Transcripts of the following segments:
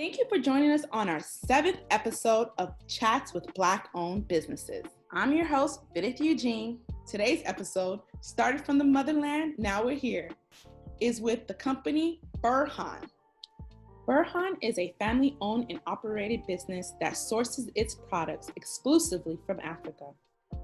Thank you for joining us on our 7th episode of Chats with Black-Owned Businesses. I'm your host, Vidith Eugene. Today's episode, started from the Motherland, now we're here, is with the company Berhan. Berhan is a family-owned and operated business that sources its products exclusively from Africa.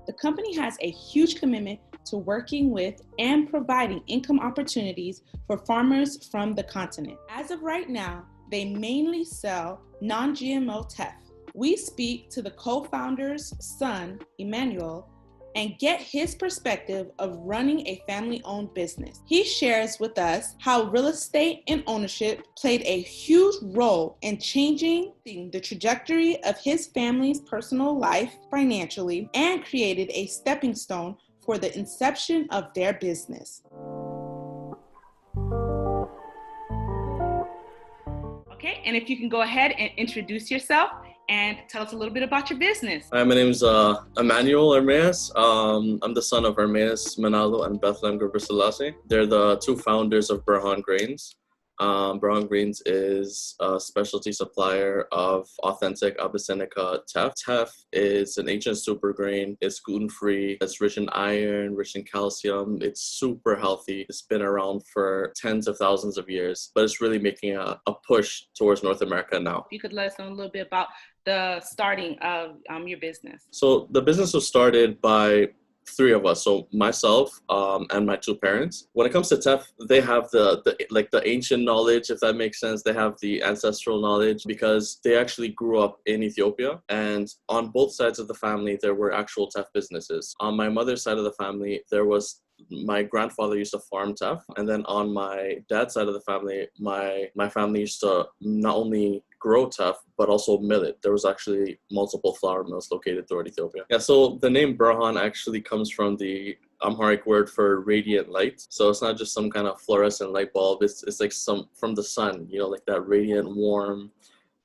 The company has a huge commitment to working with and providing income opportunities for farmers from the continent. As of right now, they mainly sell non-GMO teff. We speak to the co-founder's son, Emmanuel, and get his perspective of running a family-owned business. He shares with us how real estate and ownership played a huge role in changing the trajectory of his family's personal life financially and created a stepping stone for the inception of their business. Okay, and if you can go ahead and introduce yourself and tell us a little bit about your business. Hi, my name is Emmanuel. I'm the son of Hermes Manalo and Bethlehem Gebrselassie. They're the two founders of Berhan Grains. Berhan Grains is a specialty supplier of authentic Abyssinica teff. Teff is an ancient super grain. It's gluten-free. It's rich in iron, rich in calcium. It's super healthy. It's been around for tens of thousands of years, but it's really making a push towards North America now. If you could let us know a little bit about the starting of your business. So the business was started by three of us, so myself and my two parents. When it comes to teff, they have the ancient knowledge, if that makes sense. They have the ancestral knowledge because they actually grew up in Ethiopia, and on both sides of the family there were actual teff businesses. On my mother's side of the family, my grandfather used to farm teff, and then on my dad's side of the family, my family used to not only grow teff but also mill it. There was actually multiple flour mills located throughout Ethiopia. Yeah, so the name Berhan actually comes from the Amharic word for radiant light. So it's not just some kind of fluorescent light bulb. It's like some from the sun, like that radiant, warm,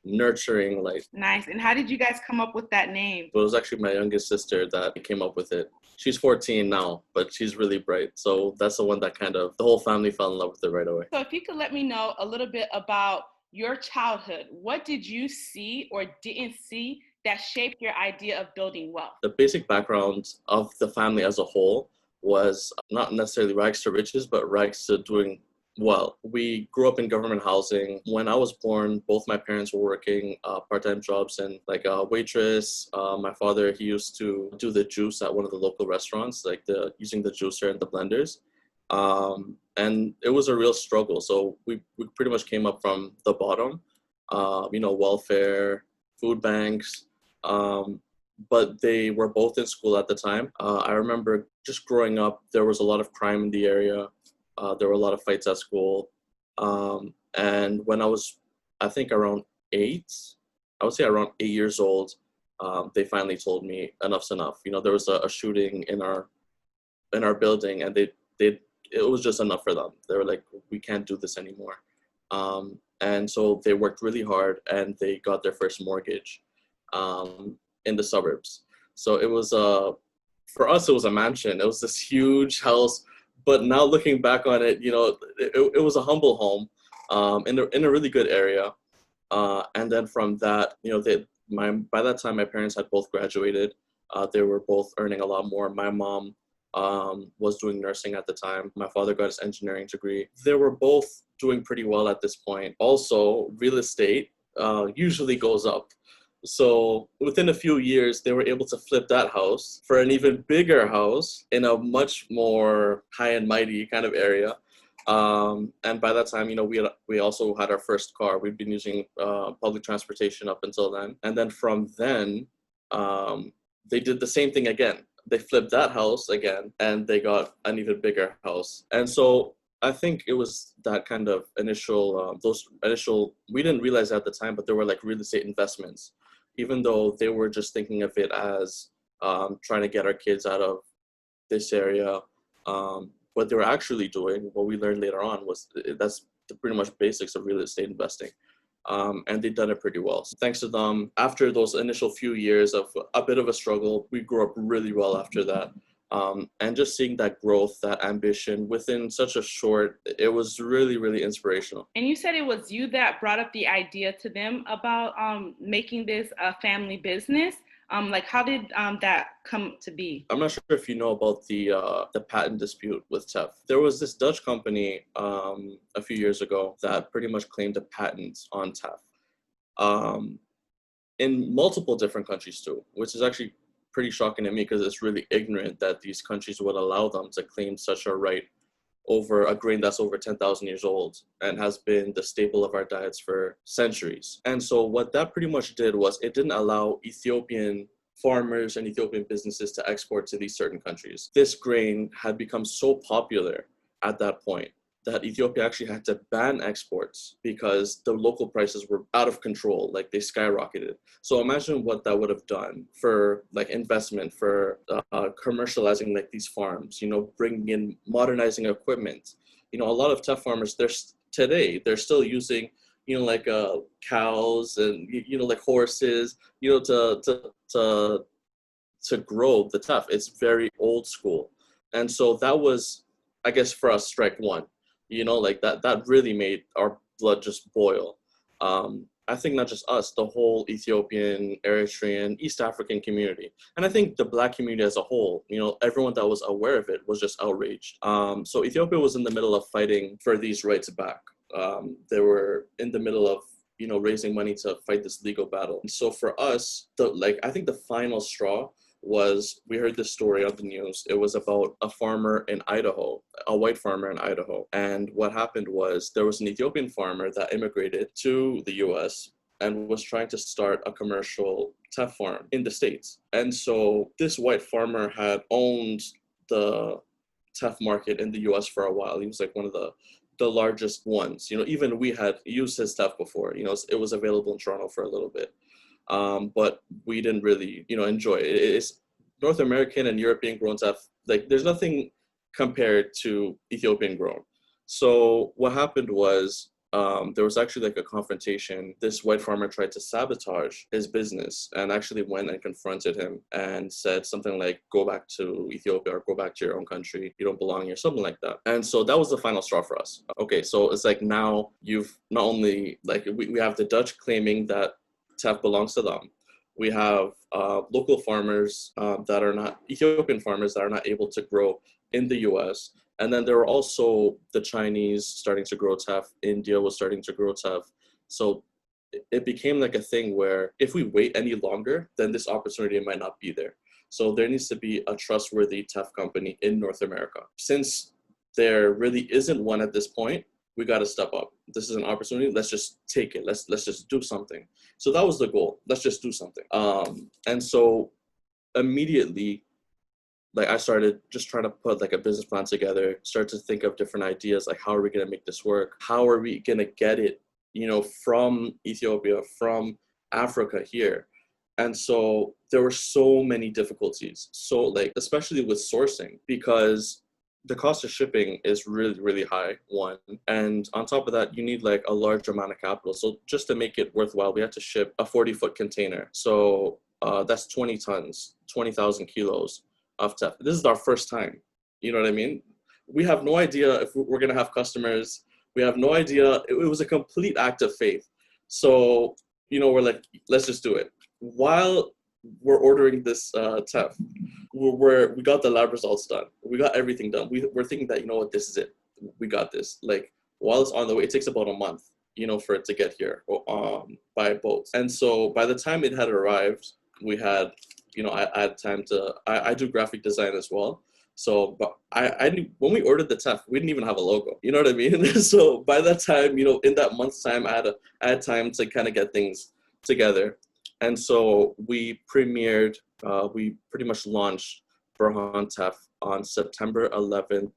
nurturing light. Nice. And how did you guys come up with that name? It was actually my youngest sister that came up with it. She's 14 now, but she's really bright. So that's the one that the whole family fell in love with it right away. So if you could let me know a little bit about your childhood, what did you see or didn't see that shaped your idea of building wealth? The basic background of the family as a whole was not necessarily rags to riches, but rags to doing well. We grew up in government housing. When I was born, both my parents were working part-time jobs and like a waitress. My father, he used to do the juice at one of the local restaurants, using the juicer and the blenders. And it was a real struggle. So we pretty much came up from the bottom, welfare, food banks, but they were both in school at the time. I remember just growing up, there was a lot of crime in the area. There were a lot of fights at school. And when I was, I think around 8 years old, they finally told me enough's enough. There was a shooting in our building, and it was just enough for them. They were like, we can't do this anymore. And so they worked really hard, and they got their first mortgage in the suburbs. So it was, for us, it was a mansion. It was this huge house. But now looking back on it, it was a humble home in a really good area. And then from that, by that time, my parents had both graduated. They were both earning a lot more. My mom was doing nursing at the time. My father got his engineering degree. They were both doing pretty well at this point. Also, real estate usually goes up. So within a few years, they were able to flip that house for an even bigger house in a much more high and mighty kind of area. And by that time, we also had our first car. We'd been using public transportation up until then. And then from then, they did the same thing again. They flipped that house again, and they got an even bigger house. And so I think it was that kind of we didn't realize at the time, but they were like real estate investments, even though they were just thinking of it as trying to get our kids out of this area. What they were actually doing, what we learned later on, was that's the pretty much basics of real estate investing. And they've done it pretty well. So thanks to them, after those initial few years of a bit of a struggle, we grew up really well after that. And just seeing that growth, that ambition within such a short, it was really, really inspirational. And you said it was you that brought up the idea to them about making this a family business. Like, how did that come to be? I'm not sure if you know about the patent dispute with teff. There was this Dutch company a few years ago that pretty much claimed a patent on teff in multiple different countries too, which is actually pretty shocking to me because it's really ignorant that these countries would allow them to claim such a right over a grain that's over 10,000 years old and has been the staple of our diets for centuries. And so what that pretty much did was it didn't allow Ethiopian farmers and Ethiopian businesses to export to these certain countries. This grain had become so popular at that point that Ethiopia actually had to ban exports because the local prices were out of control, like they skyrocketed. So imagine what that would have done for like investment, for commercializing like these farms, bringing in modernizing equipment. A lot of teff farmers, they're still using, like cows and, like horses, to grow the teff. It's very old school. And so that was, I guess, for us, strike one. Like that really made our blood just boil. I think not just us, the whole Ethiopian, Eritrean, East African community. And I think the Black community as a whole, everyone that was aware of it was just outraged. So Ethiopia was in the middle of fighting for these rights back. They were in the middle of, raising money to fight this legal battle. And so for us, I think the final straw was we heard this story on the news. It was about a farmer in Idaho, a white farmer in Idaho. And what happened was there was an Ethiopian farmer that immigrated to the US and was trying to start a commercial teff farm in the States. And so this white farmer had owned the teff market in the US for a while. He was like one of the largest ones. Even we had used his teff before. It was available in Toronto for a little bit. But we didn't really, enjoy it. It's North American and European grown teff. Like, there's nothing compared to Ethiopian grown. So what happened was there was actually like a confrontation. This white farmer tried to sabotage his business and actually went and confronted him and said something like, go back to Ethiopia or go back to your own country. You don't belong here, something like that. And so that was the final straw for us. Okay, so it's like now you've not only, like, we have the Dutch claiming that teff belongs to them. We have local farmers that are not Ethiopian farmers that are not able to grow in the US. And then there were also the Chinese starting to grow teff. India was starting to grow teff. So it became like a thing where if we wait any longer, then this opportunity might not be there. So there needs to be a trustworthy teff company in North America. Since there really isn't one at this point, we got to step up. This is an opportunity. Let's just take it. Let's just do something. So that was the goal. Let's just do something. And so immediately, like, I started just trying to put like a business plan together, start to think of different ideas, like how are we going to make this work? How are we going to get it, from Ethiopia, from Africa here? And so there were so many difficulties. So like, especially with sourcing, because the cost of shipping is really, really high, one. And on top of that, you need like a large amount of capital. So just to make it worthwhile, we had to ship a 40-foot container. So that's 20 tons, 20,000 kilos of teff. This is our first time. You know what I mean? We have no idea if we're going to have customers. We have no idea. It was a complete act of faith. So, we're like, let's just do it. While we're ordering this teff, we got the lab results done. We got everything done. We're thinking that, this is it. We got this. Like, while it's on the way, it takes about a month, for it to get here by boat. And so by the time it had arrived, we had, I had time to, I do graphic design as well. So, but I knew when we ordered the teff, we didn't even have a logo. You know what I mean? So by that time, in that month's time, I had time to kind of get things together. And so we premiered, we pretty much launched Berhan teff on September 11th,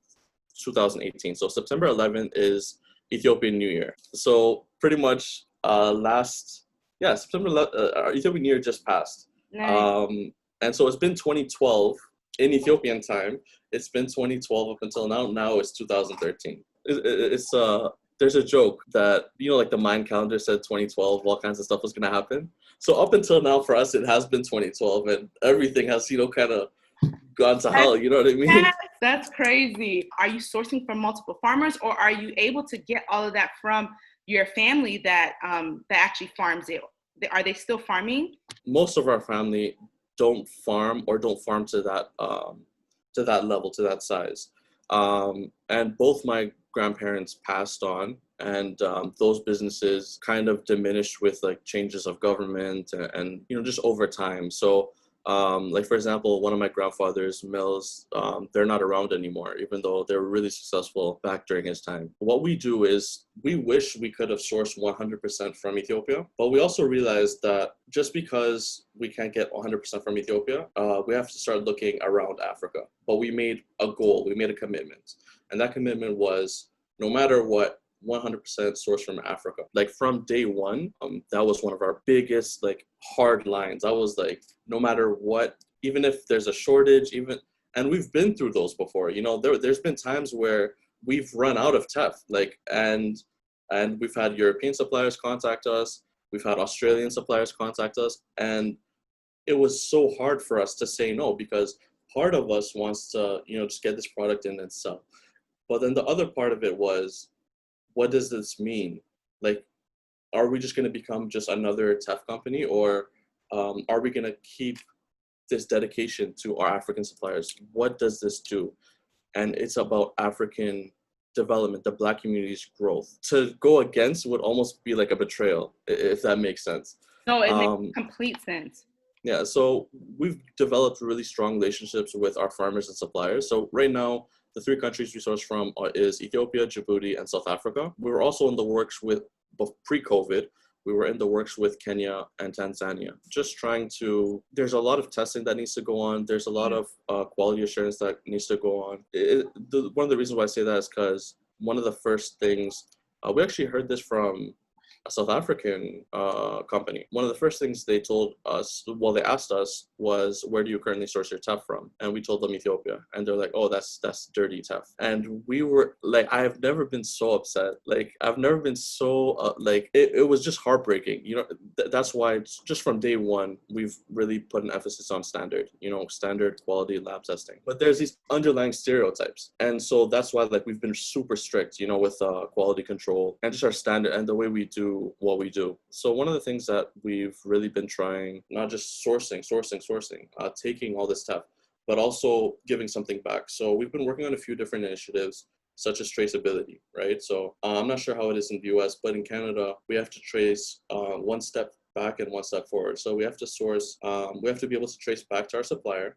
2018. So September 11th is Ethiopian New Year. So pretty much September 11th, Ethiopian New Year just passed. Nice. And so it's been 2012 in Ethiopian time. It's been 2012 up until now. Now it's 2013. There's a joke that, like the Mayan calendar said 2012, all kinds of stuff was going to happen. So up until now for us, it has been 2012 and everything has, kind of gone to hell, you know what I mean? Yes, that's crazy. Are you sourcing from multiple farmers, or are you able to get all of that from your family that actually farms it? Are they still farming? Most of our family don't farm or don't farm to that level, to that size. And both my grandparents passed on, and those businesses kind of diminished with like changes of government and you know, just over time. So like for example, one of my grandfather's mills, they're not around anymore, even though they were really successful back during his time. What we do is we wish we could have sourced 100% from Ethiopia, but we also realized that just because we can't get 100% from Ethiopia, we have to start looking around Africa. But we made a goal, we made a commitment, and that commitment was no matter what, 100% sourced from Africa. Like from day one, that was one of our biggest like hard lines. I was like, no matter what, even if there's a shortage, and we've been through those before. You know, there's been times where we've run out of teff, like, and we've had European suppliers contact us, we've had Australian suppliers contact us, and it was so hard for us to say no because part of us wants to, you know, just get this product in and sell. But then the other part of it was, what does this mean? Like, are we just going to become just another teff company, or are we going to keep this dedication to our African suppliers? What does this do? And it's about African development, the Black community's growth. To go against would almost be like a betrayal, if that makes sense. No, it makes complete sense. Yeah, so we've developed really strong relationships with our farmers and suppliers. So right now, the three countries we source from is Ethiopia, Djibouti, and South Africa. We were also in the works with, pre-COVID, we were in the works with Kenya and Tanzania. Just trying to, there's a lot of testing that needs to go on. There's a lot of quality assurance that needs to go on. One of the reasons why I say that is because one of the first things, we actually heard this from a South African company. One of the first things they told us, well, they asked us was, where do you currently source your teff from? And we told them Ethiopia. And they're like, oh, that's dirty teff. And we were like, I have never been so upset. Like, I've never been so, it was just heartbreaking. You know, that's why just from day one, we've really put an emphasis on standard, you know, standard quality lab testing. But there's these underlying stereotypes. And so that's why, like, we've been super strict, you know, with quality control and just our standard and the way we do what we do. So one of the things that we've really been trying, not just sourcing, taking all this stuff, but also giving something back. So we've been working on a few different initiatives, such as traceability, right? So I'm not sure how it is in the US, but in Canada, we have to trace one step back and one step forward. So we have to source, we have to be able to trace back to our supplier,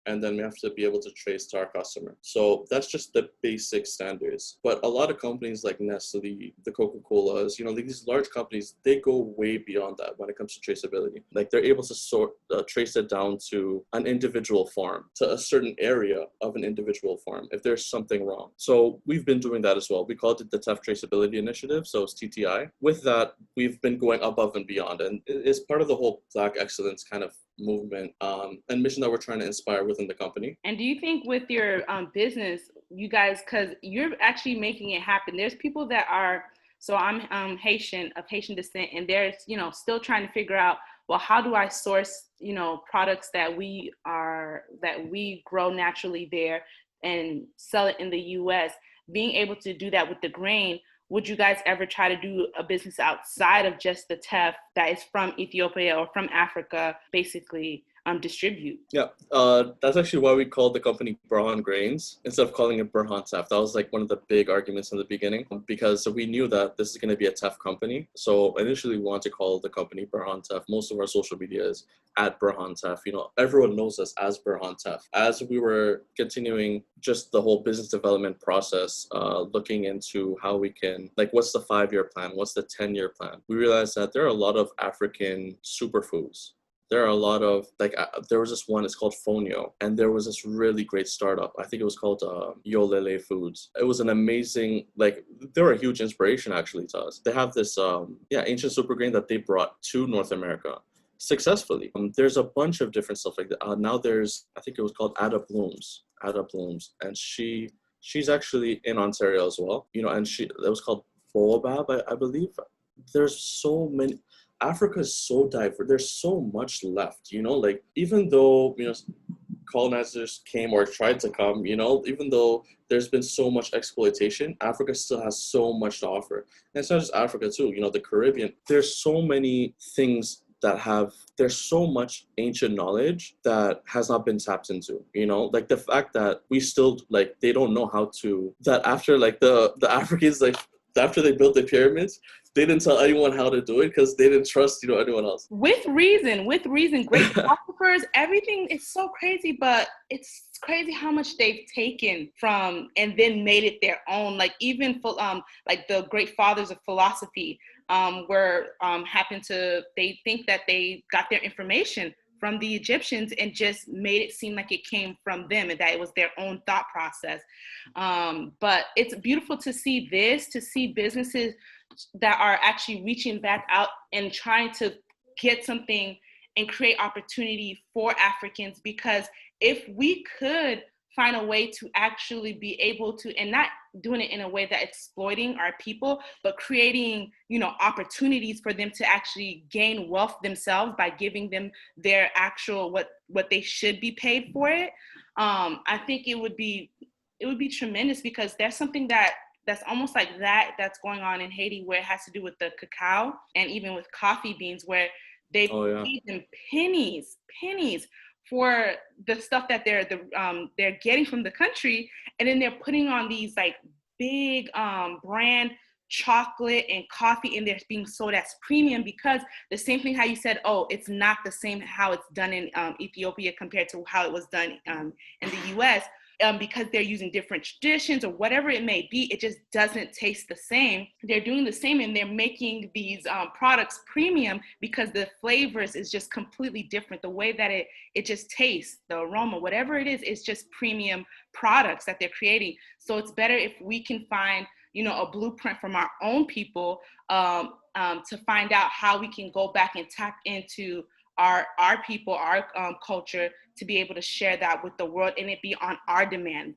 and then we have to be able to trace to our customer. So that's just the basic standards. But a lot of companies like Nestle, the Coca-Colas, you know, these large companies, they go way beyond that when it comes to traceability. Like they're able to trace it down to an individual farm, to a certain area of an individual farm, if there's something wrong. So we've been doing that as well. We called it the Teff Traceability Initiative, so it's TTI. With that, we've been going above and beyond, and it's part of the whole Black excellence kind of movement and mission that we're trying to inspire within the company. And do you think with your business, you guys, because you're actually making it happen, there's people that are, so I'm Haitian, of Haitian descent, and they're, you know, still trying to figure out, well, how do I source, you know, products that we grow naturally there and sell it in the US? Being able to do that with the grain, would you guys ever try to do a business outside of just the teff that is from Ethiopia or from Africa, basically distribute? Yeah, that's actually why we called the company Berhan Grains instead of calling it Berhan Teff. That was like one of the big arguments in the beginning, because we knew that this is going to be a teff company. So initially we wanted to call the company Berhan Teff. Most of our social media is at Berhan Teff. You know, everyone knows us as Berhan Teff. As we were continuing just the whole business development process, looking into how we can, like, what's the 5-year plan? What's the 10-year plan? We realized that there are a lot of African superfoods. There are a lot of, like, there was this one, it's called Fonio, and there was this really great startup. I think it was called Yolele Foods. It was an amazing, like, they were a huge inspiration actually to us. They have this, ancient super grain that they brought to North America successfully. There's a bunch of different stuff like that. Now there's, I think it was called Ada Blooms, and she's actually in Ontario as well, you know, and it was called Baobab, I believe. There's so many. Africa is so diverse. There's so much left, you know, like, even though, you know, colonizers came or tried to come, even though there's been so much exploitation, Africa still has so much to offer. And it's not just Africa too, the Caribbean. There's so many things there's so much ancient knowledge that has not been tapped into, like the fact that we still, like, they don't know how to, that after, like, the Africans, like, after they built the pyramids, they didn't tell anyone how to do it because they didn't trust, anyone else. With reason. Great philosophers, everything is so crazy, but it's crazy how much they've taken from and then made it their own. Like even for, like the great fathers of philosophy they think that they got their information from the Egyptians and just made it seem like it came from them and that it was their own thought process. But it's beautiful to see businesses that are actually reaching back out and trying to get something and create opportunity for Africans, because if we could find a way to actually be able to, and not doing it in a way that exploiting our people, but creating, opportunities for them to actually gain wealth themselves by giving them their actual, what they should be paid for it. I think it would be tremendous, because there's something that's almost like that's going on in Haiti, where it has to do with the cacao and even with coffee beans, where they pay them pennies for the stuff that they're getting from the country, and then they're putting on these like big brand chocolate and coffee, and they're being sold as premium, because the same thing how you said, it's not the same how it's done in Ethiopia compared to how it was done in the US. Because they're using different traditions or whatever it may be, it just doesn't taste the same. They're doing the same, and they're making these products premium because the flavors is just completely different. The way that it just tastes, the aroma, whatever it is, it's just premium products that they're creating. So it's better if we can find, a blueprint from our own people to find out how we can go back and tap into our people, our culture, to be able to share that with the world, and it be on our demand.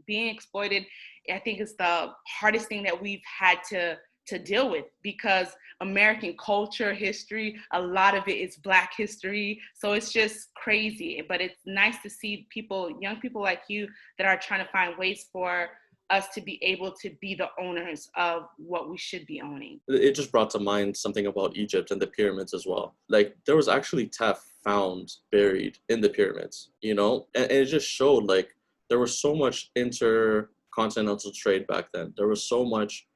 Being exploited, I think, is the hardest thing that we've had to deal with, because American culture, history, a lot of it is Black history. So it's just crazy. But it's nice to see young people like you, that are trying to find ways for us to be able to be the owners of what we should be owning. It just brought to mind something about Egypt and the pyramids as well. Like, there was actually teff found buried in the pyramids, and it just showed, like, there was so much intercontinental trade back then. There was so much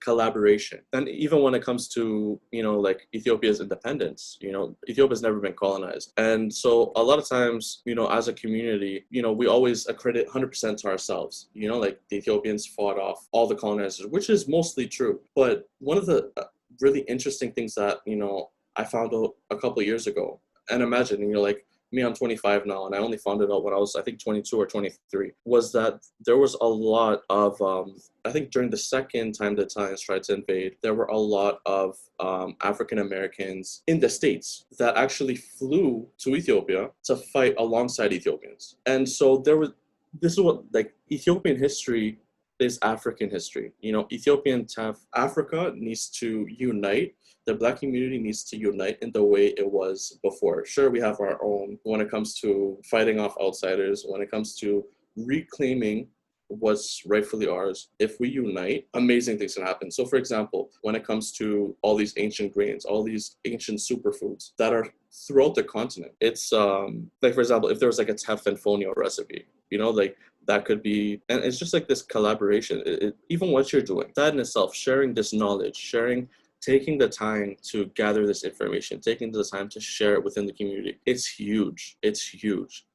collaboration. And even when it comes to, like Ethiopia's independence, Ethiopia's never been colonized. And so a lot of times, as a community, we always accredit 100% to ourselves, like the Ethiopians fought off all the colonizers, which is mostly true. But one of the really interesting things that, I found out a couple of years ago, and imagine, like, me, I'm 25 now, and I only found it out when I was, I think, 22 or 23, was that there was a lot of, I think during the second time the Italians tried to invade, there were a lot of African Americans in the States that actually flew to Ethiopia to fight alongside Ethiopians. And so this is what, like, Ethiopian history is African history. Ethiopian teff, Africa needs to unite. The Black community needs to unite in the way it was before. Sure, we have our own when it comes to fighting off outsiders, when it comes to reclaiming what's rightfully ours. If we unite, amazing things can happen. So, for example, when it comes to all these ancient grains, all these ancient superfoods that are throughout the continent, it's like, for example, if there was like a teff and fonio recipe, like, that could be, and it's just like this collaboration. Even what you're doing, that in itself, sharing this knowledge, taking the time to gather this information, taking the time to share it within the community, it's huge. It's huge.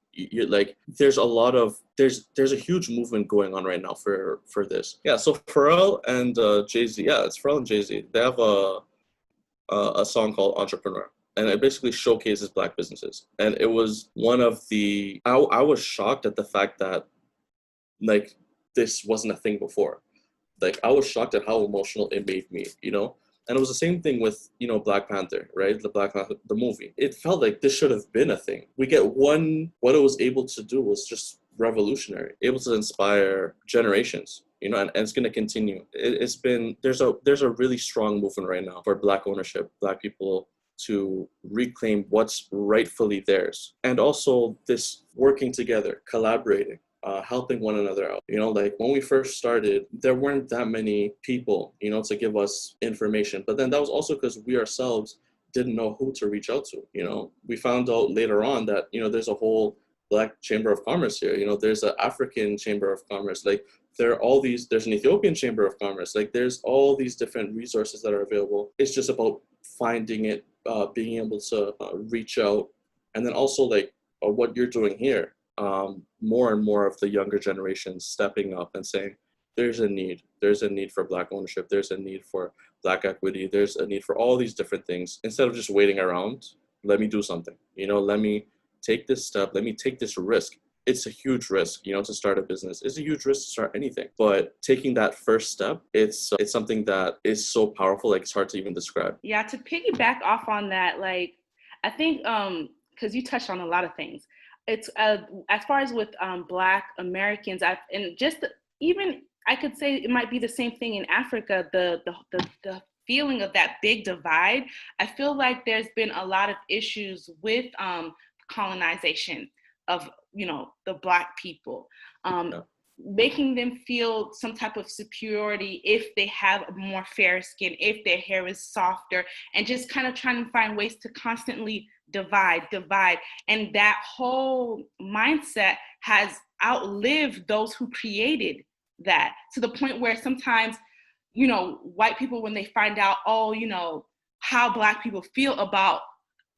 Like, there's a huge movement going on right now for this. Yeah. So Pharrell and Jay-Z. Yeah, it's Pharrell and Jay-Z. They have a song called Entrepreneur, and it basically showcases Black businesses. And it was one of the, I was shocked at the fact that, like, this wasn't a thing before. Like, I was shocked at how emotional it made me, And it was the same thing with, Black Panther, right? The Black Panther, the movie. It felt like this should have been a thing. We get what it was able to do was just revolutionary, able to inspire generations, and it's going to continue. There's a really strong movement right now for Black ownership, Black people to reclaim what's rightfully theirs. And also this working together, collaborating, helping one another out. Like when we first started, there weren't that many people, to give us information. But then that was also because we ourselves didn't know who to reach out to. We found out later on that, there's a whole Black Chamber of Commerce here. There's an African Chamber of Commerce. Like there's an Ethiopian Chamber of Commerce. Like there's all these different resources that are available. It's just about finding it, being able to reach out. And then also like what you're doing here, more and more of the younger generation stepping up and saying, there's a need for Black ownership. There's a need for Black equity. There's a need for all these different things. Instead of just waiting around, let me do something, let me take this step. Let me take this risk. It's a huge risk, to start a business. It's a huge risk to start anything. But taking that first step, it's something that is so powerful, like it's hard to even describe. Yeah, to piggyback off on that, like I think because you touched on a lot of things. It's as far as with Black Americans, even I could say it might be the same thing in Africa. The feeling of that big divide. I feel like there's been a lot of issues with colonization of the Black people, making them feel some type of superiority if they have more fair skin, if their hair is softer, and just kind of trying to find ways to constantly divide. And that whole mindset has outlived those who created that, to the point where sometimes white people, when they find out how Black people feel about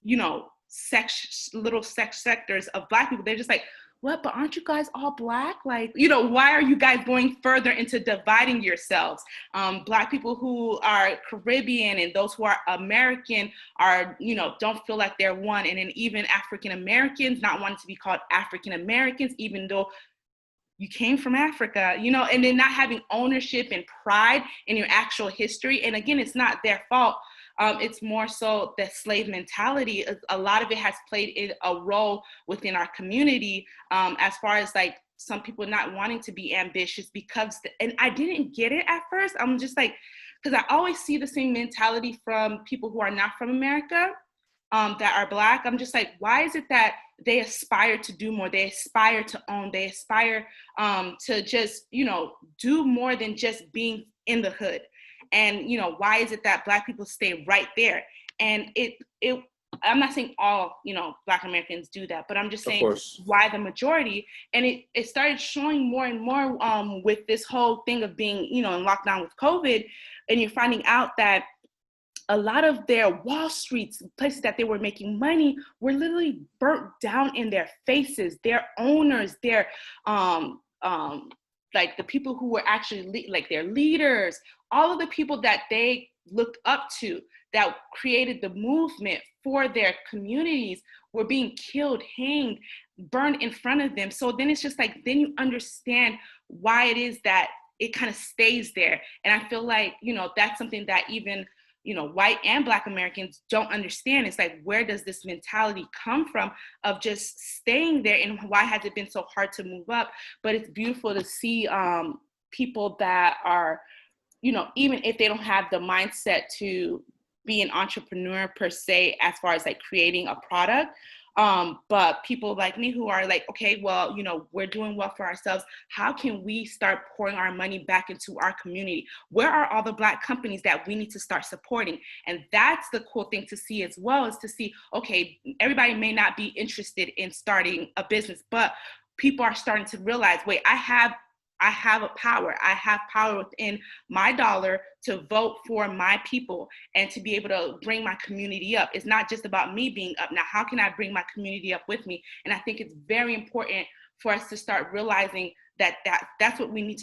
little sex sectors of Black people, they're just like, what, but aren't you guys all Black? Like, why are you guys going further into dividing yourselves? Black people who are Caribbean and those who are American are, don't feel like they're one. And then even African Americans not wanting to be called African Americans, even though you came from Africa, and then not having ownership and pride in your actual history. And again, it's not their fault. It's more so the slave mentality. A lot of it has played a role within our community, as far as like some people not wanting to be ambitious and I didn't get it at first. I'm just like, because I always see the same mentality from people who are not from America, that are Black. I'm just like, why is it that they aspire to do more? They aspire to own. They aspire to just, do more than just being in the hood. And, why is it that Black people stay right there? And I'm not saying all, Black Americans do that, but I'm just saying why the majority. And it started showing more and more with this whole thing of being, in lockdown with COVID. And you're finding out that a lot of their Wall Streets, places that they were making money, were literally burnt down in their faces. Their owners, their like the people who were actually like their leaders, all of the people that they looked up to, that created the movement for their communities, were being killed, hanged, burned in front of them. So then it's just like, then you understand why it is that it kind of stays there. And I feel like, that's something that even white and Black Americans don't understand. It's like, where does this mentality come from of just staying there, and why has it been so hard to move up? But it's beautiful to see people that are, even if they don't have the mindset to be an entrepreneur per se, as far as like creating a product, but people like me who are like, okay, well, we're doing well for ourselves. How can we start pouring our money back into our community? Where are all the Black companies that we need to start supporting? And that's the cool thing to see as well, is to see, okay, everybody may not be interested in starting a business, but people are starting to realize, wait, I have a power. I have power within my dollar to vote for my people and to be able to bring my community up. It's not just about me being up. Now, how can I bring my community up with me? And I think it's very important for us to start realizing that's what we need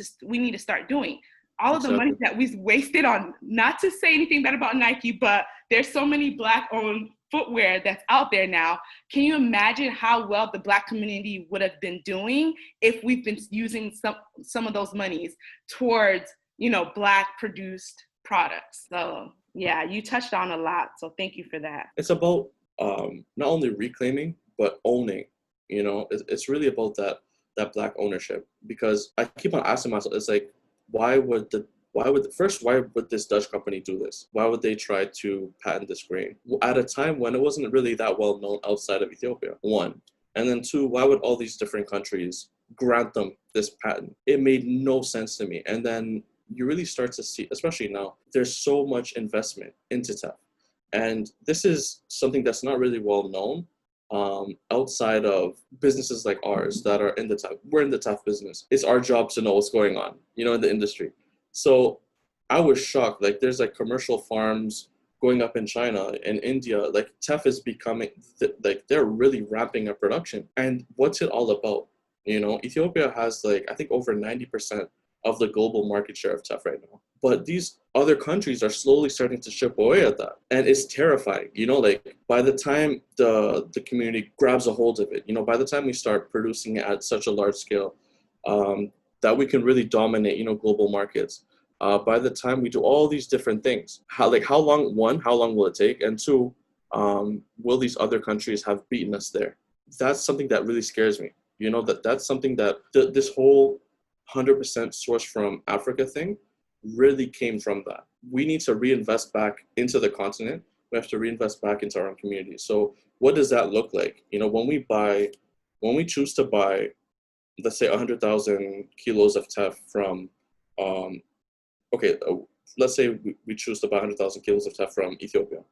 to start doing. All of the money that we wasted on, not to say anything bad about Nike, but there's so many Black-owned footwear that's out there now. Can you imagine how well the Black community would have been doing if we've been using some of those monies towards, Black produced products? So yeah, you touched on a lot. So thank you for that. It's about not only reclaiming, but owning. It's really about that Black ownership, because I keep on asking myself, it's like, why would why would this Dutch company do this? Why would they try to patent this grain at a time when it wasn't really that well known outside of Ethiopia? One. And then two, why would all these different countries grant them this patent? It made no sense to me. And then you really start to see, especially now, there's so much investment into teff. And this is something that's not really well known outside of businesses like ours that are in the teff. We're in the teff business. It's our job to know what's going on, in the industry. So I was shocked. Like, there's like commercial farms going up in China and India. Like, teff is becoming they're really ramping up production. And what's it all about? Ethiopia has I think over 90% of the global market share of teff right now. But these other countries are slowly starting to chip away at that. And it's terrifying. By the time the community grabs a hold of it, by the time we start producing it at such a large scale, that we can really dominate, global markets. By the time we do all these different things, how long will it take? And two, will these other countries have beaten us there? That's something that really scares me. That's something that this whole 100% sourced from Africa thing really came from that. We need to reinvest back into the continent. We have to reinvest back into our own community. So what does that look like? When we choose to buy, let's say 100,000 kilos of teff from, let's say we choose to buy 100,000 kilos of teff from Ethiopia.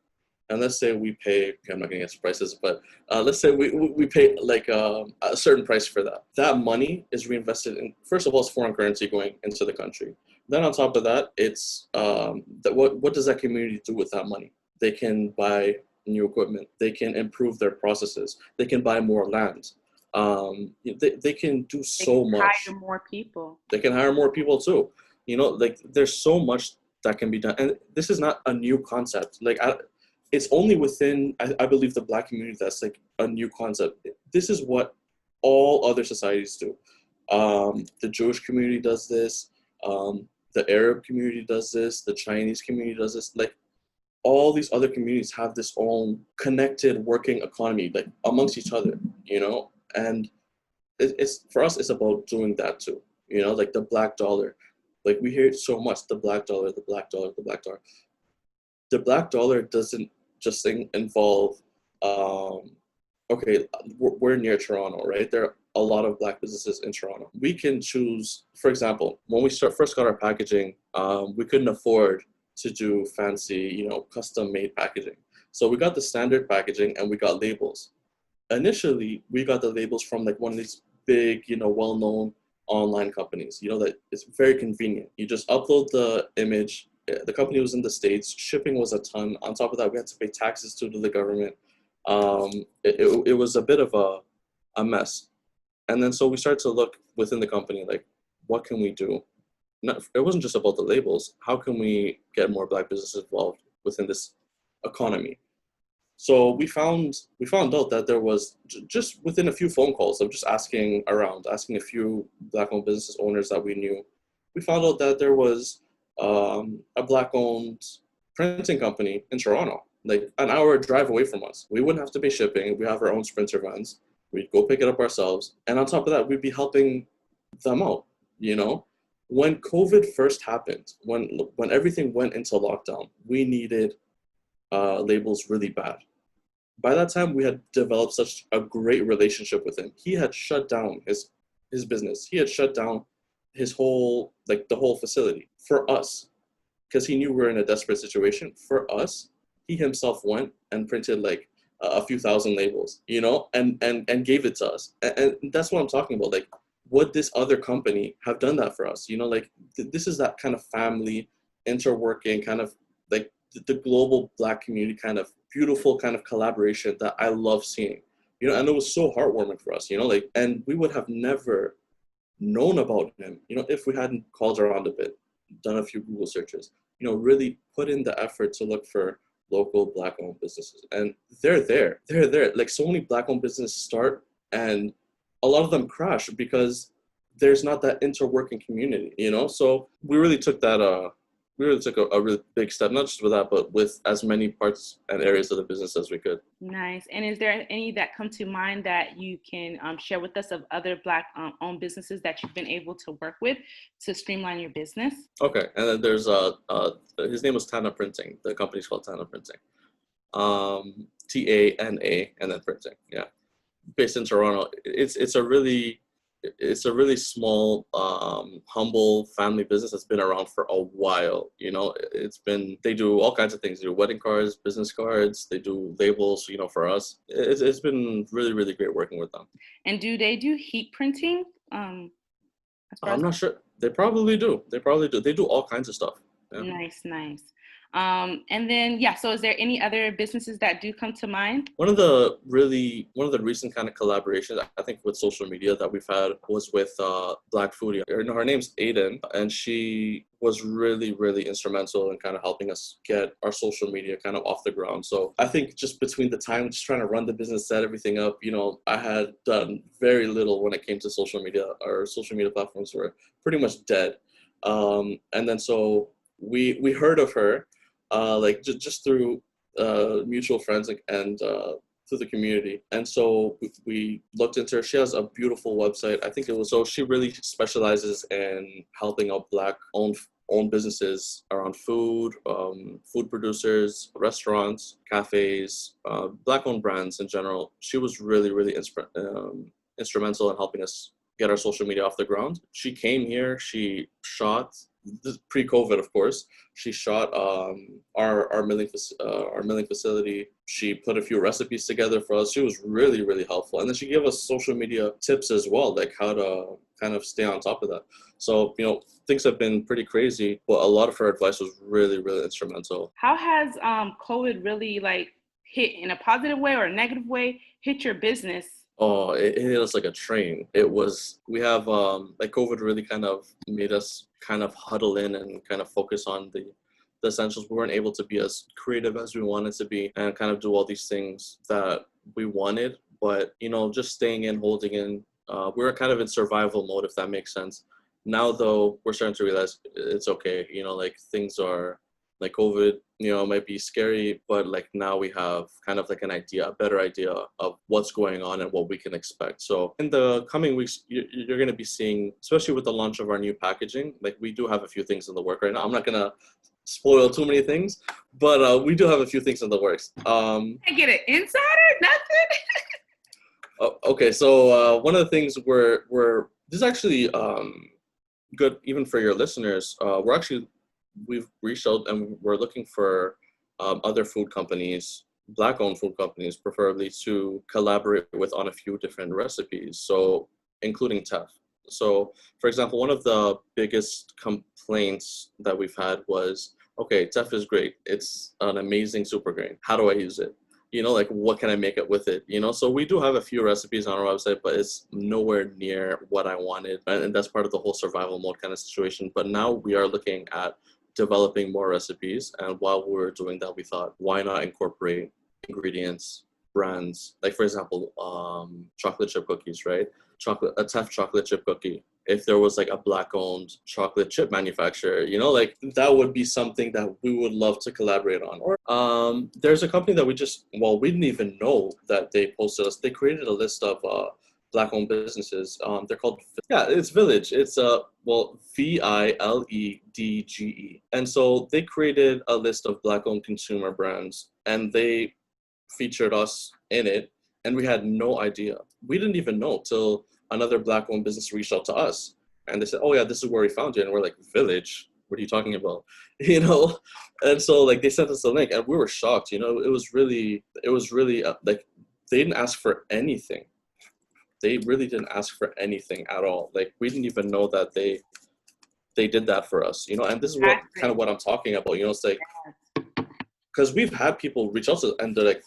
And let's say we pay, I'm not going to guess prices, but let's say we pay a certain price for that. That money is reinvested in, first of all, it's foreign currency going into the country. Then on top of that, it's what does that community do with that money? They can buy new equipment. They can improve their processes. They can buy more land. They can do so much. Hire more people. They can hire more people too. There's so much that can be done. And this is not a new concept. It's only within, I believe, the Black community that's a new concept. This is what all other societies do. The Jewish community does this. The Arab community does this. The Chinese community does this. All these other communities have this own connected working economy, amongst each other, And it's for us, it's about doing that too. The black dollar. We hear it so much, the black dollar, the black dollar, the black dollar. The black dollar doesn't just involve, we're near Toronto, right? There are a lot of Black businesses in Toronto. We can choose, for example, when we first got our packaging, we couldn't afford to do fancy, custom made packaging. So we got the standard packaging and we got labels. Initially, we got the labels from one of these big, well-known online companies, that it's very convenient. You just upload the image. The company was in the States. Shipping was a ton. On top of that, we had to pay taxes to the government. It was a bit of a mess. And then so we started to look within the company, what can we do? It wasn't just about the labels. How can we get more Black businesses involved within this economy? So we found out that there was, just within a few phone calls of just asking a few Black-owned business owners that we knew, we found out that there was a Black-owned printing company in Toronto, an hour drive away from us. We wouldn't have to pay shipping. We have our own Sprinter vans. We'd go pick it up ourselves. And on top of that, we'd be helping them out, When COVID first happened, when everything went into lockdown, we needed labels really bad. By that time, we had developed such a great relationship with him. He had shut down his business. He had shut down his whole, the whole facility for us, because he knew we were in a desperate situation. For us, he himself went and printed a few thousand labels, and gave it to us. And that's what I'm talking about. Would this other company have done that for us? This is that kind of family, interworking, kind of the global Black community kind of beautiful kind of collaboration that I love seeing, and it was so heartwarming for us, and we would have never known about him, if we hadn't called around a bit, done a few Google searches, really put in the effort to look for local Black-owned businesses. And they're there. So many Black-owned businesses start, and a lot of them crash because there's not that interworking community, So we really took that we really took a really big step, not just with that, but with as many parts and areas of the business as we could. Nice. And is there any that come to mind that you can share with us of other Black owned businesses that you've been able to work with to streamline your business? Okay, and then there's his name was Tana Printing. The company's called Tana Printing. TANA and then Printing. Yeah, based in Toronto. It's a really small, humble family business that's been around for a while. You know, they do all kinds of things. They do wedding cards, business cards, they do labels, you know, for us. It's been really, really great working with them. And do they do heat printing? I'm not sure. They probably do. They do all kinds of stuff. Yeah. Nice. And then, so is there any other businesses that do come to mind? One of the recent kind of collaborations, I think, with social media that we've had was with Black Foodie. Her name's Aiden, and she was really, really instrumental in kind of helping us get our social media kind of off the ground. So I think just between the time just trying to run the business, set everything up, you know, I had done very little when it came to social media. Our social media platforms were pretty much dead. And then so we heard of her, like just through mutual friends and through the community. And so we looked into her. She has a beautiful website. I think she really specializes in helping out Black owned businesses around food, food producers, restaurants, cafes, Black owned brands in general. She was really, really instrumental in helping us get our social media off the ground. She came here, she shot, pre-COVID, of course. She shot our milling facility. She put a few recipes together for us. She was really, really helpful. And then she gave us social media tips as well, like how to kind of stay on top of that. So, you know, things have been pretty crazy, but a lot of her advice was really, really instrumental. How has COVID really hit in a positive way or a negative way, hit your business? Oh, it hit us like a train. We have like COVID really kind of made us kind of huddle in and kind of focus on the essentials. We weren't able to be as creative as we wanted to be and kind of do all these things that we wanted. But, you know, just staying in, holding in, we were kind of in survival mode, if that makes sense. Now, though, we're starting to realize it's okay. You know, like things are like COVID, you know, might be scary, but like now we have kind of like a better idea of what's going on and what we can expect. So in the coming weeks, you're going to be seeing, especially with the launch of our new packaging, like we do have a few things in the work right now. I'm not going to spoil too many things, but we do have a few things in the works. I get an insider? Nothing? Okay, so one of the things this is actually good even for your listeners. We've reached out and we're looking for other food companies, Black-owned food companies, preferably, to collaborate with on a few different recipes, so including teff. So, for example, one of the biggest complaints that we've had was, okay, teff is great. It's an amazing super grain. How do I use it? You know, like what can I make it with it? You know, so we do have a few recipes on our website, but it's nowhere near what I wanted. And that's part of the whole survival mode kind of situation. But now we are looking at developing more recipes. And while we were doing that, we thought, why not incorporate ingredients, brands, like for example, chocolate chip cookies, right? A teff chocolate chip cookie. If there was like a Black-owned chocolate chip manufacturer, you know, like that would be something that we would love to collaborate on. Or there's a company that we didn't even know that they posted us. They created a list of Black-owned businesses. They're called, it's Village. It's VILEDGE. And so they created a list of Black-owned consumer brands, and they featured us in it. And we had no idea. We didn't even know till another Black-owned business reached out to us, and they said, "Oh yeah, this is where we found you." And we're like, "Village? What are you talking about?" You know. And so like they sent us the link, and we were shocked. You know, it was really like they didn't ask for anything. They really didn't ask for anything at all. Like we didn't even know that they did that for us. You know, and this is what I'm talking about. You know, it's like because we've had people reach out to, and they're like,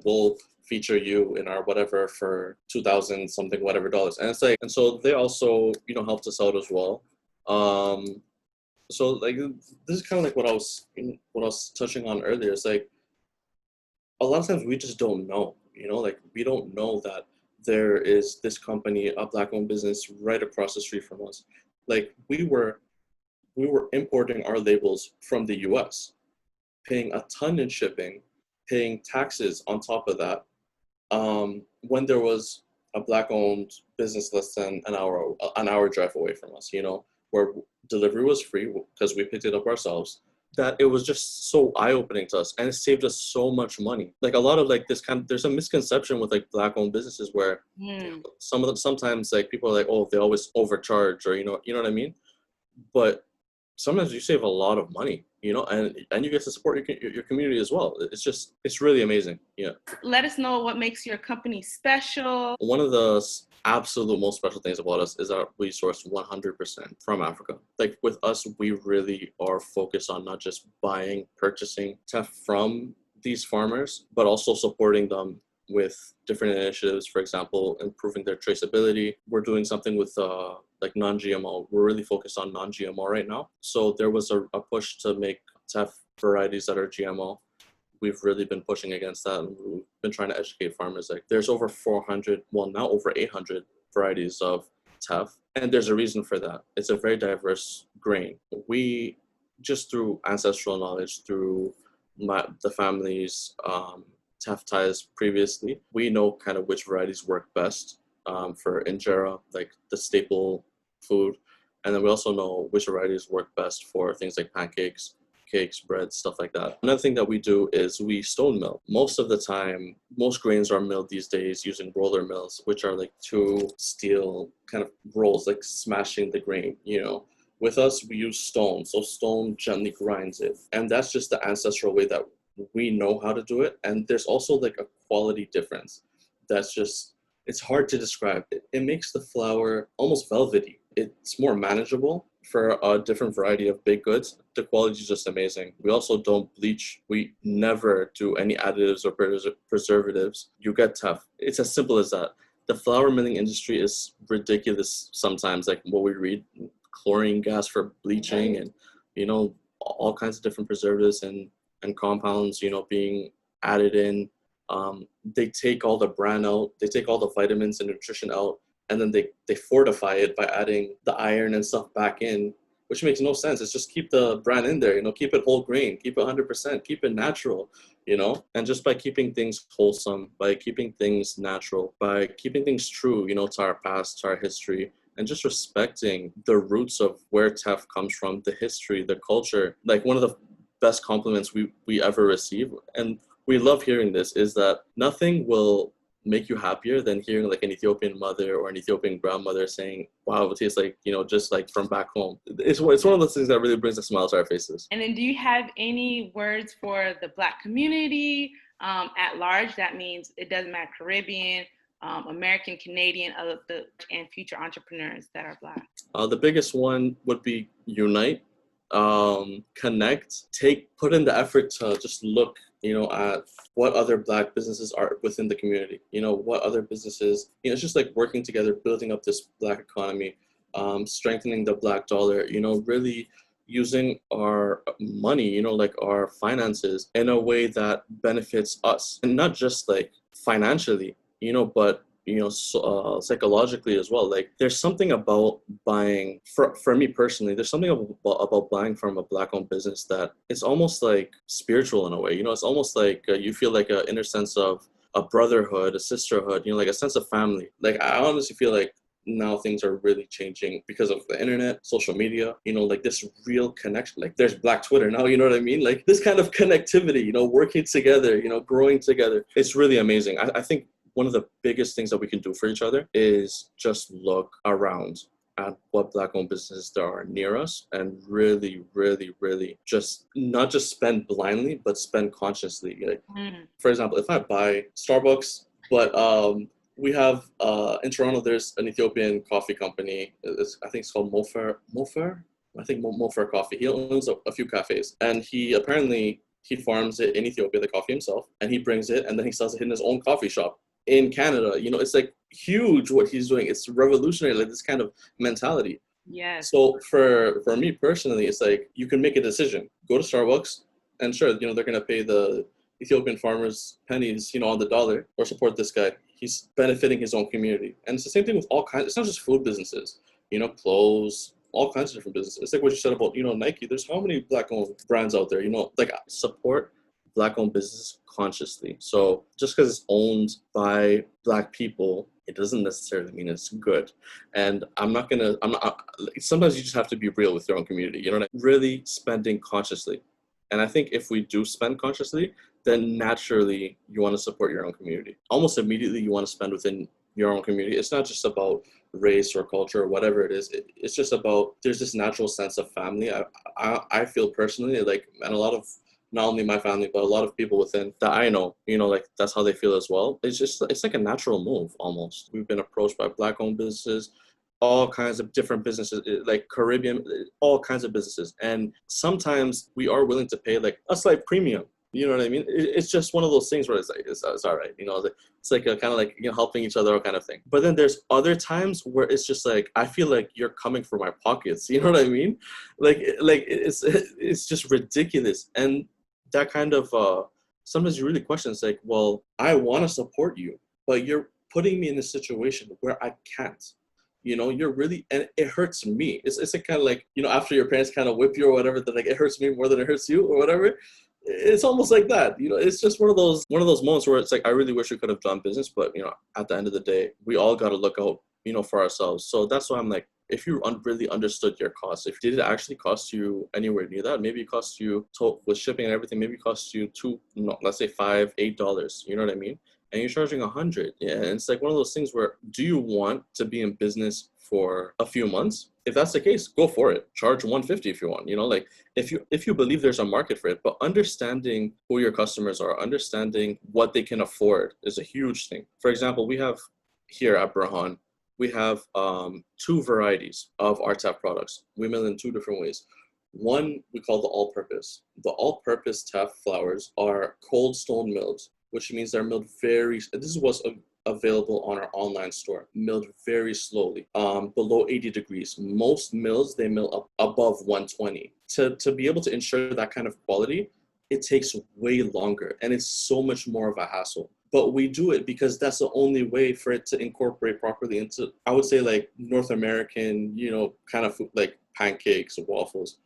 "We'll feature you in our whatever for $2,000 something whatever dollars," and it's like, and so they also, you know, helped us out as well. So like this is kind of like what I was touching on earlier. It's like a lot of times we just don't know, you know, like we don't know that there is this company, a Black-owned business right across the street from us. Like we were we were importing our labels from the US, paying a ton in shipping, paying taxes on top of that, when there was a Black-owned business less than an hour drive away from us, where delivery was free because we picked it up ourselves. That it was just so eye-opening to us, and it saved us so much money. Like a lot of like there's a misconception with like Black-owned businesses where some of them sometimes like people are like, oh, they always overcharge, or you know what I mean. But sometimes you save a lot of money, and you get to support your community as well. It's really amazing. Yeah. Let us know what makes your company special. One of the absolute most special things about us is that we source 100% from Africa. Like with us, we really are focused on not just purchasing teff from these farmers, but also supporting them with different initiatives. For example, improving their traceability. We're doing something with like non-GMO. We're really focused on non-GMO right now. So there was a push to make teff varieties that are GMO. We've really been pushing against that, and we've been trying to educate farmers. Like there's over 400, well now over 800 varieties of teff, and there's a reason for that. It's a very diverse grain. We just through ancestral knowledge, through the family's teff ties previously, we know kind of which varieties work best for injera, like the staple food, and then we also know which varieties work best for things like pancakes, cakes, bread, stuff like that. Another thing that we do is we stone mill. Most of the time, most grains are milled these days using roller mills, which are like two steel kind of rolls, like smashing the grain, With us, we use stone. So stone gently grinds it. And that's just the ancestral way that we know how to do it. And there's also like a quality difference that's just, it's hard to describe. It makes the flour almost velvety. It's more manageable for a different variety of baked goods. The quality is just amazing. We also don't bleach. We never do any additives or preservatives. You get teff. It's as simple as that. The flour milling industry is ridiculous sometimes, like what we read, chlorine gas for bleaching and, all kinds of different preservatives and compounds, being added in. They take all the bran out, they take all the vitamins and nutrition out, and then they fortify it by adding the iron and stuff back in, which makes no sense. It's just keep the bran in there, keep it whole grain, keep it 100%, keep it natural, and just by keeping things wholesome, by keeping things natural, by keeping things true, to our past, to our history, and just respecting the roots of where teff comes from, the history, the culture. Like one of the best compliments we ever receive, and we love hearing this, is that nothing will make you happier than hearing like an Ethiopian mother or an Ethiopian grandmother saying, wow, it tastes like, just like from back home. It's one of those things that really brings a smile to our faces. And then do you have any words for the Black community at large? That means it doesn't matter, Caribbean, American, Canadian, and future entrepreneurs that are Black. The biggest one would be unite, connect, put in the effort to just look, at what other Black businesses are within the community, what other businesses, it's just like working together, building up this Black economy, strengthening the Black dollar, really using our money, like our finances in a way that benefits us, and not just like financially, but psychologically as well. Like there's something about buying, for me personally, there's something about buying from a Black-owned business that it's almost like spiritual in a way. It's almost like you feel like an inner sense of a brotherhood, a sisterhood, like a sense of family. Like I honestly feel like now things are really changing because of the internet, social media, like this real connection. Like there's Black Twitter now, you know what I mean? Like this kind of connectivity, working together, growing together. It's really amazing. I think one of the biggest things that we can do for each other is just look around at what Black-owned businesses there are near us, and really, really, really just not just spend blindly, but spend consciously. Like, for example, if I buy Starbucks, but we have in Toronto, there's an Ethiopian coffee company. I think it's called Mofer. I think Mofer Coffee. He owns a few cafes, and he farms it in Ethiopia, the coffee himself, and he brings it, and then he sells it in his own coffee shop in Canada. It's like huge what he's doing. It's revolutionary, like this kind of mentality. Yes. So for me personally, it's like you can make a decision. Go to Starbucks, and sure, they're going to pay the Ethiopian farmers pennies, on the dollar, or support this guy. He's benefiting his own community. And it's the same thing with all kinds. It's not just food businesses, clothes, all kinds of different businesses. It's like what you said about, Nike. There's how many Black-owned brands out there, like support Black-owned business consciously. So just because it's owned by Black people, it doesn't necessarily mean it's good. And sometimes you just have to be real with your own community, really spending consciously. And I think if we do spend consciously, then naturally you want to support your own community. Almost immediately you want to spend within your own community. It's not just about race or culture or whatever it is. It's just about, there's this natural sense of family. I feel personally like, and a lot of, not only my family, but a lot of people within that I know, like that's how they feel as well. It's like a natural move almost. We've been approached by Black-owned businesses, all kinds of different businesses, like Caribbean, all kinds of businesses. And sometimes we are willing to pay like a slight premium. You know what I mean? It's just one of those things where it's like, it's all right. It's like a kind of like, helping each other kind of thing. But then there's other times where it's just like, I feel like you're coming for my pockets. You know what I mean? Like it's just ridiculous. And that kind of, sometimes you really question, it's like, well, I want to support you, but you're putting me in a situation where I can't. You're really, and it hurts me. It's like kind of like, after your parents kind of whip you or whatever, that like it hurts me more than it hurts you or whatever. It's almost like that. It's just one of those moments where it's like, I really wish we could have done business, but at the end of the day, we all got to look out, for ourselves. So that's why I'm like, if you really understood your costs, if did it actually cost you anywhere near that, maybe it cost you with shipping and everything, maybe it cost you let's say $5, $8, you know what I mean? And you're charging $100. Yeah, and it's like one of those things where, do you want to be in business for a few months? If that's the case, go for it. Charge $150 if you want. Like if you believe there's a market for it, but understanding who your customers are, understanding what they can afford is a huge thing. For example, we have here at Berhan, we have 2 varieties of our teff products. We mill in 2 different ways. One we call the all-purpose. The all-purpose teff flours are cold stone milled, which means they're milled this is what's available on our online store, milled very slowly, below 80 degrees. Most mills, they mill up above 120. To be able to ensure that kind of quality, it takes way longer and it's so much more of a hassle. But we do it because that's the only way for it to incorporate properly into, I would say, like North American, kind of food, like pancakes, waffles,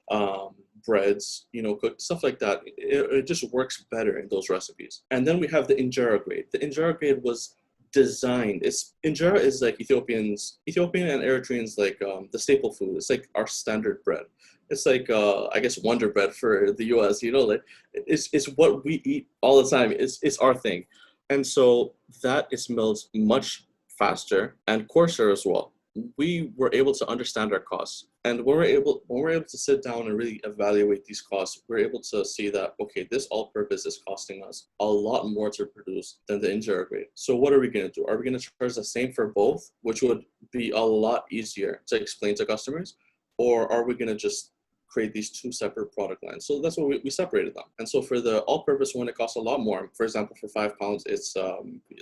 breads, cooked, stuff like that. It just works better in those recipes. And then we have the injera grade. The injera grade was designed. Injera is like Ethiopian and Eritreans, like the staple food. It's like our standard bread. It's like I guess Wonder Bread for the US. Like it's what we eat all the time. It's our thing. And so that is milled much faster and coarser as well. We were able to understand our costs. And when we're able to sit down and really evaluate these costs, we're able to see that, okay, this all-purpose is costing us a lot more to produce than the injera grade. So what are we going to do? Are we going to charge the same for both, which would be a lot easier to explain to customers? Or are we going to just create these 2 separate product lines? So that's what we separated them. And so for the all-purpose one, it costs a lot more. For example, for £5, it's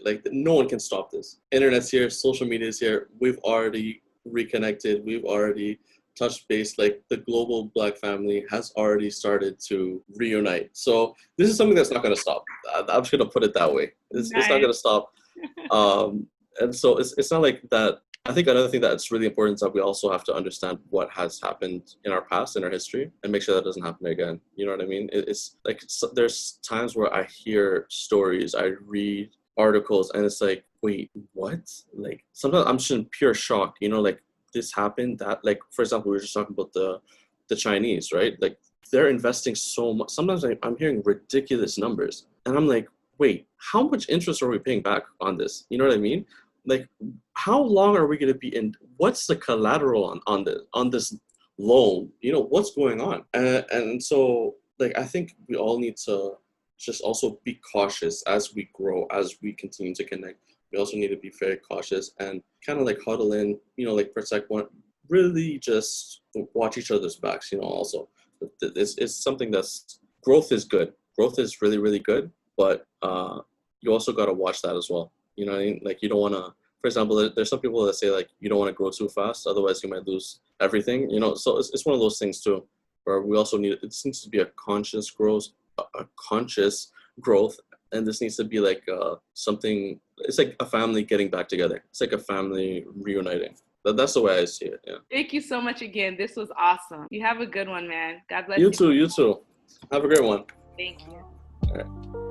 like no one can stop this. Internet's here, social media is here. We've already reconnected. We've already touched base. Like the global Black family has already started to reunite. So this is something that's not going to stop. I'm just going to put it that way. It's not going to stop. And so it's not like that. I think another thing that's really important is that we also have to understand what has happened in our past, in our history, and make sure that doesn't happen again. You know what I mean? It's like there's times where I hear stories, I read articles, and it's like, wait, what? Like sometimes I'm just in pure shock. Like this happened. That, like, for example, we were just talking about the Chinese, right? Like they're investing so much. Sometimes I'm hearing ridiculous numbers, and I'm like, wait, how much interest are we paying back on this? You know what I mean? Like, how long are we going to be in? What's the collateral on this loan? What's going on? And so, like, I think we all need to just also be cautious as we grow, as we continue to connect. We also need to be very cautious and kind of like huddle in, like protect one, really just watch each other's backs, also. It's something that's, growth is good. Growth is really, really good, but you also got to watch that as well. You know what I mean? Like you don't want to, for example, there's some people that say like, you don't want to grow too fast, otherwise you might lose everything, So it's one of those things too, where we also it needs to be a conscious growth, and this needs to be like something, it's like a family getting back together. It's like a family reuniting. That's the way I see it. Yeah. Thank you so much again. This was awesome. You have a good one, man. God bless You you. too. You too. Have a great one. Thank you. All right.